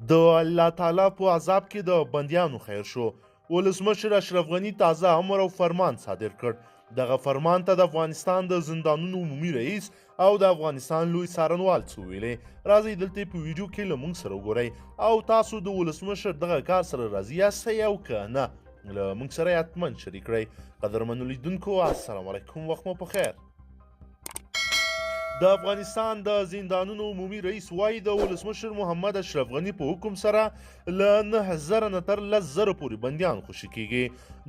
د الله تعالی په عذاب کې د بندیانو خیر شو. ولسمشر اشرف غني تازه امر او فرمان صادر کړ. دغه فرمان ته د افغانستان د زندانونو عمومي رئیس او د افغانستان لوی څارنوال څه ویلې. راځئ دلته په ویډیو کې له موږ سره وګورئ او تاسو د ولسمشر دغه کار سره راضي یاستئ او که نه له موږ سره یې حتما شریک کړئ. قدرمنو لیدونکو السلام علیکم، وخت مو په خیر. د افغانستان د زندانونو عمومي رئیس وایي د ولسمشر محمد اشرف غني په حکم سره له 9000 نه تر 10,000 پورې بندیان خوشي کیږي.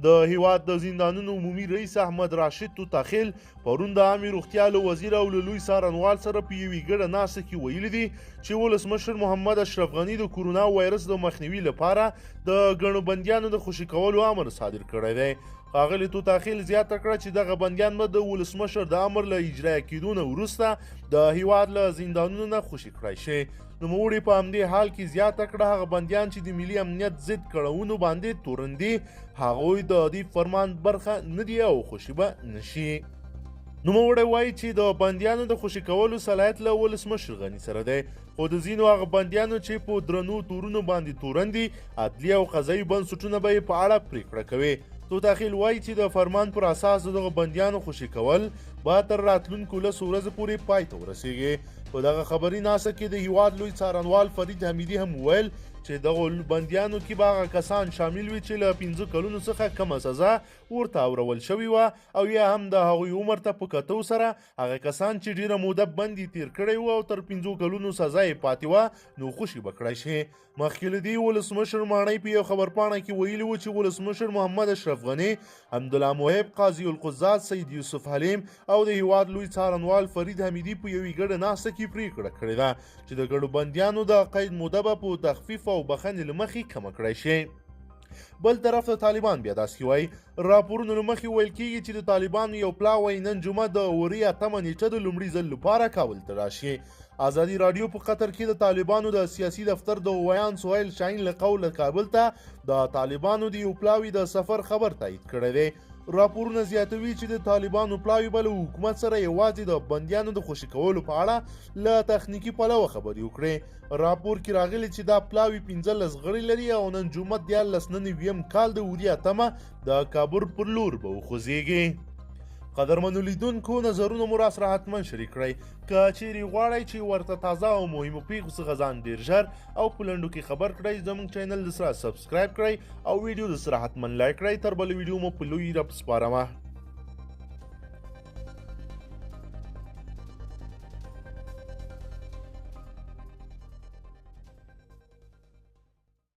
د هیواد د زندانونو عمومي رئیس احمد راشد توتاخیل پرون د عامه روغتیا له وزیر او له لوی څارنوال سره په یوې ګډه ناسته کې ویلي دي چې ولسمشر محمد اشرف غني د کورونا وایرس د مخنیوي لپاره د ګڼو بندیانو د خوشي کولو امر صادر کړی دی. ښاغلي توتاخیل زیاته کړه چې دغه بندیان به د ولسمشر د امر له اجرا کېدو نه وروسته د هیواد له زندانونو نه خوشي کړای شي. نوموړي په همدې حال کې زیاته کړه هغه بندیان چې د ملي امنیت ضد کړاوونو باندې تورن دي هغوی د دې فرمان برخه نه دي او خوشي به نشي. نوموړی وایي چې د بندیانو د خوشي کولو صلاحیت له ولسمشر غني سره دی، خو د ځینو هغه بندیانو چې په درنو تورونو باندې تورن دي عدلي او قضایي بنسټونه به یې په اړه پریکړه کوي. توتاخیل وایي چې د فرمان پر اساس دغه بندیانو خوشي کول به تر راتلونکو 10 ورځو پورې پای ته ورسیږي. په دغه خبري ناسته کې د هیواد لوی څارنوال فرید حمیدي هم وویل چې دغه بندیانو کې به هغه کسان شامل وي چې له 15 کلونو څخه کمه سزا ورته اورول شوې وه او یا هم د هغوی عمر ته په کتو سره هغه کسان چې ډیره موده بندي تیر کړی وو او تر 15 کلونو سزا یې پاتې وه نو خوشي به کړی شي. مخکې له دې ولسمشر ماڼۍ په یو خبرپاڼه کې ویلي و چې ولسمشر محمد اشرف غني، حمدالله محب، قاضي القضات سید یوسف حلیم او د هیواد لوی څارنوال فرید حمیدي په یوې ګډه ناسته کې پریکړه کړې ده چې د ګډو بندیانو د قید موده به په تخفیف او بخښنې له مخې کمه کړی شي. بل طرف ته طالبان بیا داسې وایي. راپورونو له مخې ویل کېږي چې د طالبانو یو پلاوی نن جمعه د اوري 8 نیټه د لومړي ځل لپاره کابل ته راشي. ازادي راډیو په قطر کې د طالبانو د سیاسي دفتر د ویان سهیل شاهین له قوله کابل ته د طالبانو د یو پلاوي د سفر خبر تایید کړی دی. راپورونه زیاتوي چې د طالبانو پلاوي به له حکومت سره یوازې د بندیانو د خوشي کولو په اړه له تخنیکي پلوه خبرې وکړي. راپور کې راغلی چې دا پلاوي 15 غړي لري او نن جمعه 1999 کال د اوري 8 د کابل پر لور به وخوځېږي. قدرمنو لیدونکو نظرونه مو راسره حتما شریک کړئ. که چیرې غواړئ چې ورته تازه او مهمو پیښو څخه ځان ډیر ژر او په لنډو کې خبر کړئ زموږ چینل د سره سبسکرایب کړئ او ویډیو د سره حتما لایک کړئ. تر بل ویډیو مو په لوی رب سپارمه.